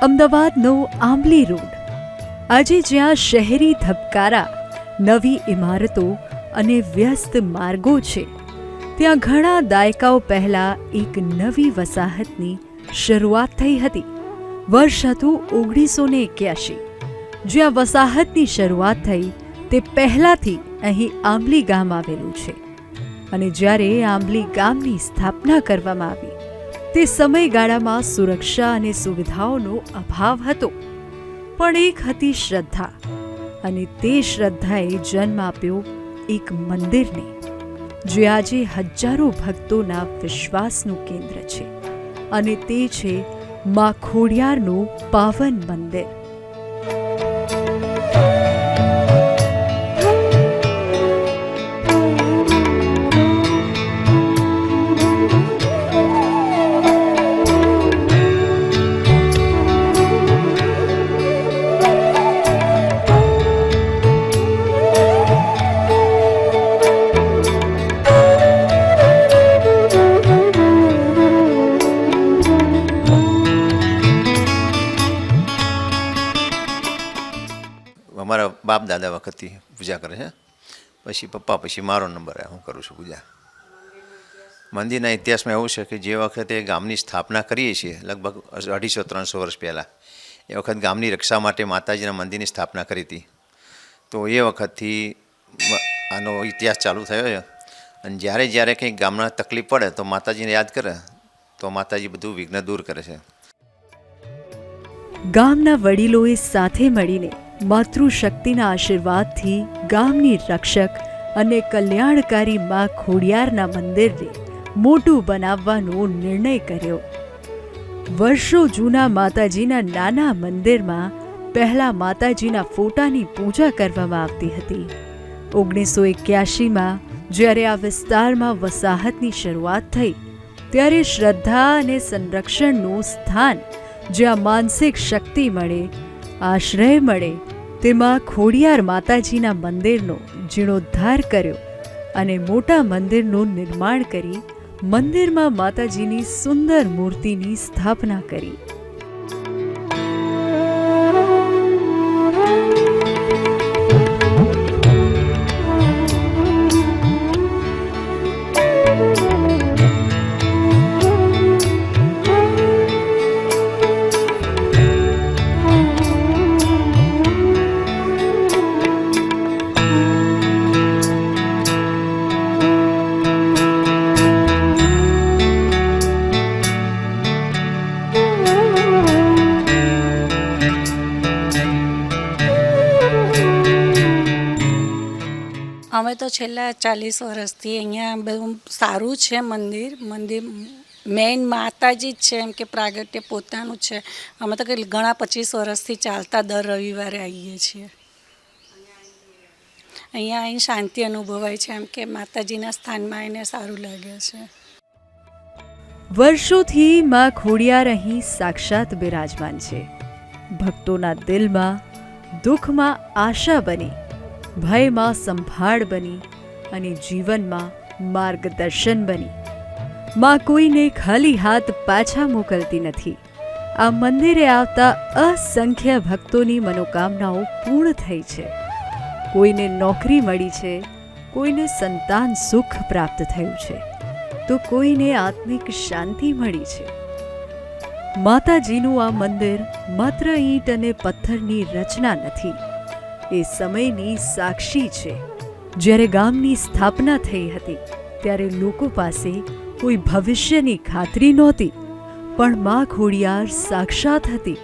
અમદાવાદનો આંબલી રોડ આજે જ્યાં શહેરી ધબકારા, નવી ઇમારતો અને વ્યસ્ત માર્ગો છે, ત્યાં ઘણા દાયકાઓ પહેલાં એક નવી વસાહતની શરૂઆત થઈ હતી. વર્ષ હતું 1981. જ્યાં વસાહતની શરૂઆત થઈ તે પહેલાંથી અહીં આંબલી ગામ આવેલું છે. અને જ્યારે આંબલી ગામની સ્થાપના કરવામાં આવી તે સમયગાળામાં સુરક્ષા અને સુવિધાઓનો અભાવ હતો, પણ એક હતી શ્રદ્ધા, અને તે શ્રદ્ધાએ જન્મ આપ્યો એક મંદિરને, જે આજે હજારો ભક્તોના વિશ્વાસનું કેન્દ્ર છે. અને તે છે મા ખોડિયારનું પાવન મંદિર. અમારા બાપ દાદા વખતથી પૂજા કરે છે, પછી પપ્પા, પછી મારો નંબર આવે, હું કરું છું પૂજા. મંદિરના ઇતિહાસમાં એવું છે કે જે વખતે ગામની સ્થાપના કરીએ છીએ, લગભગ 250-300 વર્ષ પહેલાં, એ વખત ગામની રક્ષા માટે માતાજીના મંદિરની સ્થાપના કરી હતી. તો એ વખતથી આનો ઇતિહાસ ચાલુ થયો છે. અને જ્યારે જ્યારે કંઈક ગામના તકલીફ પડે તો માતાજીને યાદ કરે તો માતાજી બધું વિઘ્ન દૂર કરે છે. ગામના વડીલોએ સાથે મળીને માતૃશક્તિના આશીર્વાદથી ગામની રક્ષક અને કલ્યાણકારી મા ખોડિયારના મંદિરને મોટું બનાવવાનો નિર્ણય કર્યો. વર્ષો જૂના માતાજીના નાના મંદિરમાં પહેલા માતાજીના ફોટાની પૂજા કરવામાં આવતી હતી. 1981માં જ્યારે આ વિસ્તારમાં વસાહતની શરૂઆત થઈ ત્યારે શ્રદ્ધા અને સંરક્ષણનું સ્થાન, જ્યાં માનસિક શક્તિ મળે, આશ્રય મળે, તેમાં ખોડિયાર માતાજીના મંદિરનો જીર્ણોદ્ધાર કર્યો અને મોટા મંદિરનું નિર્માણ કરી મંદિરમાં માતાજીની સુંદર મૂર્તિની સ્થાપના કરી. અમે તો છેલ્લા 40 વર્ષથી અહીંયા બહુ સારું છે. મંદિર મેઇન માતાજી જ છે, એમ કે પ્રાગટ્ય પોતાનું છે. અમે તો ઘણા 25 વર્ષથી ચાલતા દર રવિવારે આવીએ છીએ. અહીંયા અહીં શાંતિ અનુભવાય છે, એમ કે માતાજીના સ્થાનમાં એને સારું લાગે છે. વર્ષોથી મા ખોડિયાર અહીં સાક્ષાત બિરાજમાન છે. ભક્તોના દિલમાં દુઃખમાં આશા બની, ભયમાં સંભાળ બની અને જીવનમાં માર્ગદર્શન બની. માં કોઈને ખાલી હાથ પાછા મોકલતી નથી. આ મંદિરે આવતા અસંખ્ય ભક્તોની મનોકામનાઓ પૂર્ણ થઈ છે. કોઈને નોકરી મળી છે, કોઈને સંતાન સુખ પ્રાપ્ત થયું છે, તો કોઈને આત્મિક શાંતિ મળી છે. માતાજીનું આ મંદિર માત્ર ઈંટ અને પથ્થરની રચના નથી, એ સમયની સાક્ષી છે. જ્યારે ગામની સ્થાપના થઈ હતી ત્યારે લોકો પાસે કોઈ ભવિષ્યની ખાતરી નહોતી, પણ મા ખોડિયાર સાક્ષાત હતી.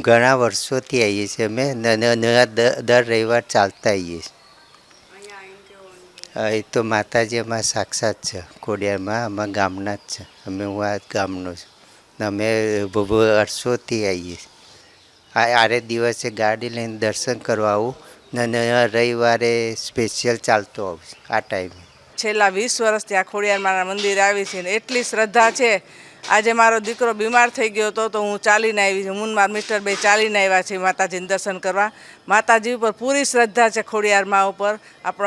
ઘણા વર્ષોથી આવીએ છીએ અમે, દર રવિવાર ચાલતા આવીએ છીએ. એ તો માતાજી અમારા સાક્ષાત છે ખોડિયારમાં, અમારા ગામના જ છે. અમે હું આ ગામનો છું ને અમે વર્ષોથી આવીએ. આરે દિવસે ગાડી લઈને દર્શન કરવા આવું ને રવિવારે સ્પેશિયલ ચાલતો આવું આ ટાઈમે. છેલ્લા 20 વર્ષથી આ ખોડિયારમાંના મંદિર આવી છે ને એટલી શ્રદ્ધા છે. આજે મારો દીકરો બીમાર થઈ ગયો હતો તો હું ચાલીને આવી છું. હું મારા મિસ્ટર બે ચાલીને આવ્યા છે માતાજીને દર્શન કરવા. માતાજી ઉપર પૂરી શ્રદ્ધા છે ખોડિયારમાં ઉપર.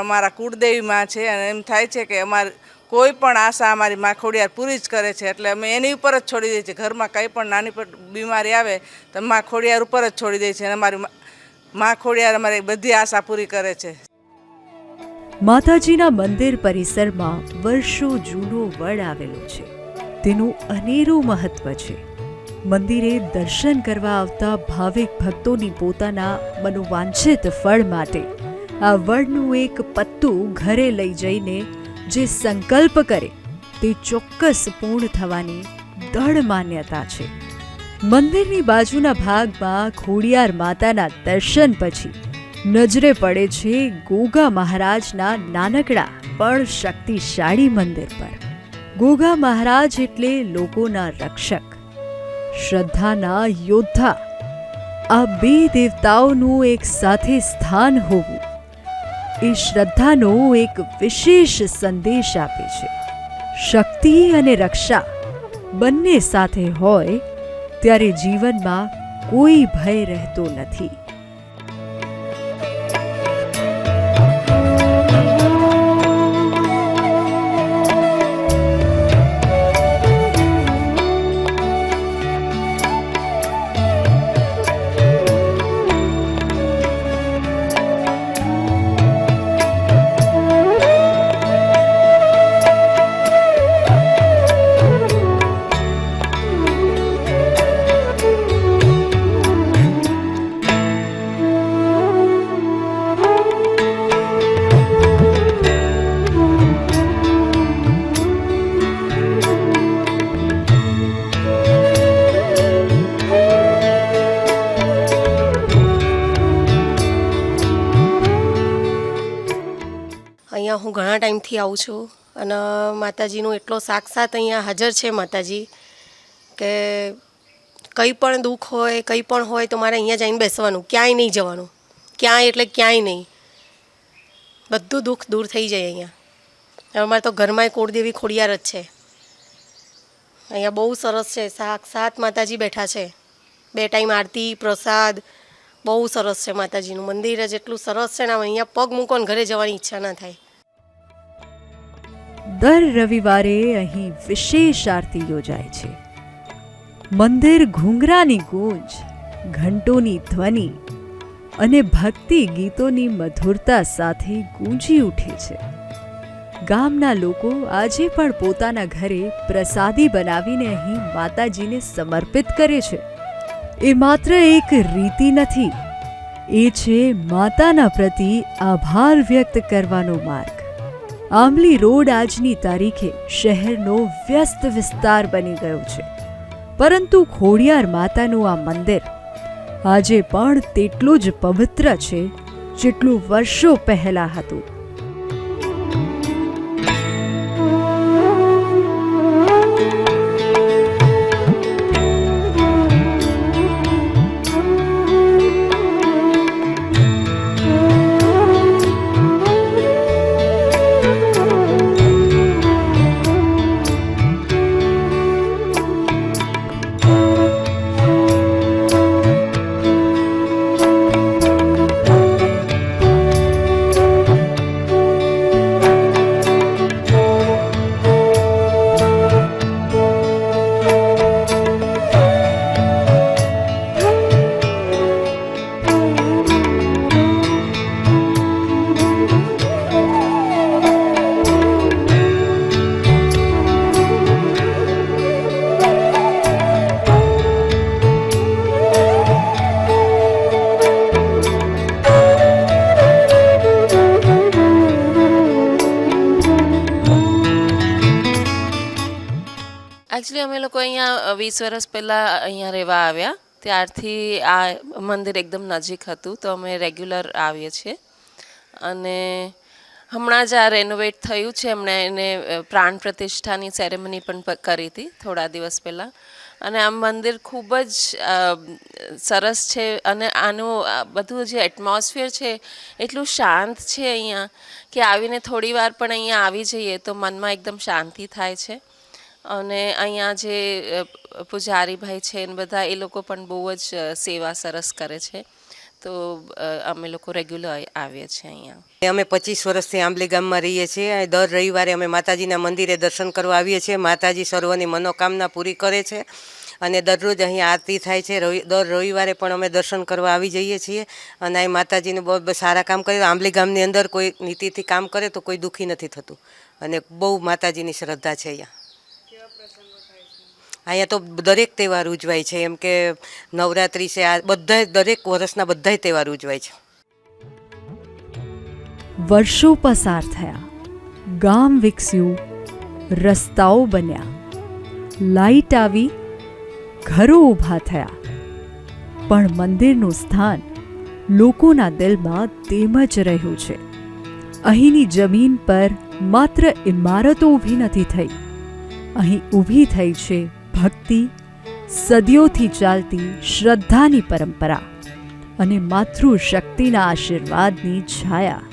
અમારા કુળદેવી માં છે અને એમ થાય છે કે અમારી કોઈ પણ આશા અમારી માં ખોડિયાર પૂરી જ કરે છે. એટલે અમે એની ઉપર જ છોડી દઈએ છીએ. ઘરમાં કંઈ પણ નાની બીમારી આવે તો માં ખોડિયાર ઉપર જ છોડી દઈએ છીએ અને અમારી માં ખોડિયાર અમારી બધી આશા પૂરી કરે છે. માતાજીના મંદિર પરિસરમાં વર્ષો જૂનો વડ આવેલો છે. તેનું અનેરું મહત્વ છે. મંદિરે દર્શન કરવા આવતા ભાવિક ભક્તોની પોતાના મનોવાંછિત ફળ માટે આ વડનું એક પત્તું ઘરે લઈ જઈને જે સંકલ્પ કરે તે ચોક્કસ પૂર્ણ થવાની દૃઢ માન્યતા છે. મંદિરની બાજુના ભાગમાં ખોડિયાર માતાના દર્શન પછી નજરે પડે છે ગોગા મહારાજના નાનકડા પણ શક્તિશાળી મંદિર પર. ગોગા મહારાજ એટલે લોકોના રક્ષક, શ્રદ્ધાના યોદ્ધા. આ બે દેવતાઓનું એક સાથે સ્થાન હોવું એ શ્રદ્ધાનો એક વિશેષ સંદેશ આપે છે. શક્તિ અને રક્ષા બંને સાથે હોય ત્યારે જીવનમાં કોઈ ભય રહેતો નથી. અહીંયા હું ઘણા ટાઈમથી આવું છું અને માતાજીનું એટલો સાક્ષાત અહીંયા હાજર છે માતાજી કે કંઈ પણ દુઃખ હોય કંઈ પણ હોય તો મારે અહીંયા જઈને બેસવાનું, ક્યાંય નહીં જવાનું. ક્યાંય એટલે ક્યાંય નહીં, બધું દુઃખ દૂર થઈ જાય અહીંયા. અમારે તો ઘરમાં કુળદેવી ખોડિયાર જ છે. અહીંયા બહુ સરસ છે, સાક્ષાત માતાજી બેઠા છે. 2 ટાઈમ આરતી પ્રસાદ બહુ સરસ છે. માતાજીનું મંદિર જ એટલું સરસ છે ને અહીંયા પગ મૂકો ને ઘરે જવાની ઈચ્છા ના થાય. દર રવિવારે અહીં વિશેષ આરતી યોજાય છે. મંદિર ઘૂંઘરાની ગૂંજ, ઘંટોની ધ્વનિ અને ભક્તિ ગીતોની મધુરતા સાથે ગૂંજી ઉઠે છે. ગામના લોકો આજે પણ પોતાના ઘરે પ્રસાદી બનાવીને અહીં માતાજીને સમર્પિત કરે છે. એ માત્ર એક રીતિ નથી, એ છે માતાના પ્રતિ આભાર વ્યક્ત કરવાનો માર્ગ. આંબલી રોડ આજની તારીખે શહેરનો વ્યસ્ત વિસ્તાર બની ગયો છે, પરંતુ ખોડિયાર માતાનું આ મંદિર આજે પણ તેટલું જ પવિત્ર છે જેટલું વર્ષો પહેલાં હતું. એકચ્યુઅલી અમે લોકો અહીંયા 20 વર્ષ પહેલાં અહીંયા રહેવા આવ્યા. ત્યારથી આ મંદિર એકદમ નજીક હતું તો અમે રેગ્યુલર આવીએ છીએ. અને હમણાં જ આ રેનોવેટ થયું છે. એમણે એને પ્રાણ પ્રતિષ્ઠાની સેરેમની પણ કરી હતી થોડા દિવસ પહેલાં. અને આ મંદિર ખૂબ જ સરસ છે અને આનું બધું જે એટમોસ્ફિયર છે એટલું શાંત છે અહીંયા કે આવીને થોડી વાર પણ અહીંયા આવી જઈએ તો મનમાં એકદમ શાંતિ થાય છે. અને અહીંયા જે પૂજારીભાઈ છે ને બધા એ લોકો પણ બહુ જ સેવા સરસ કરે છે. તો અમે લોકો રેગ્યુલર આવીએ છીએ અહીંયા. અમે 25 વર્ષથી આંબલી ગામમાં રહીએ છીએ. દર રવિવારે અમે માતાજીના મંદિરે દર્શન કરવા આવીએ છીએ. માતાજી સર્વની મનોકામના પૂરી કરે છે અને દરરોજ અહીંયા આરતી થાય છે. દર રવિવારે પણ અમે દર્શન કરવા આવી જઈએ છીએ અને અહીં માતાજીને બહુ સારા કામ કરે. આંબલી ગામની અંદર કોઈ નીતિથી કામ કરે તો કોઈ દુઃખી નથી થતું અને બહુ માતાજીની શ્રદ્ધા છે અહીંયા. અહીંયા તો દરેક તહેવાર ઉજવાય છે, એમ કે નવરાત્રિ છે, આ બધા દરેક વર્ષના બધાય તહેવાર ઉજવાય છે. વર્ષો પસાર થયા, ગામ વિકસ્યું, રસ્તાઓ બન્યા, લાઈટ આવી, ઘરો ઊભા થયા, પણ મંદિરનું સ્થાન લોકોના દિલમાં તેમ જ રહ્યું છે. અહીંની જમીન પર માત્ર ઇમારતો ઊભી નથી થઈ, અહીં ઊભી થઈ છે ભક્તિ, સદીઓથી ચાલતી શ્રદ્ધાની પરંપરા અને માતૃશક્તિના આશીર્વાદની છાયા.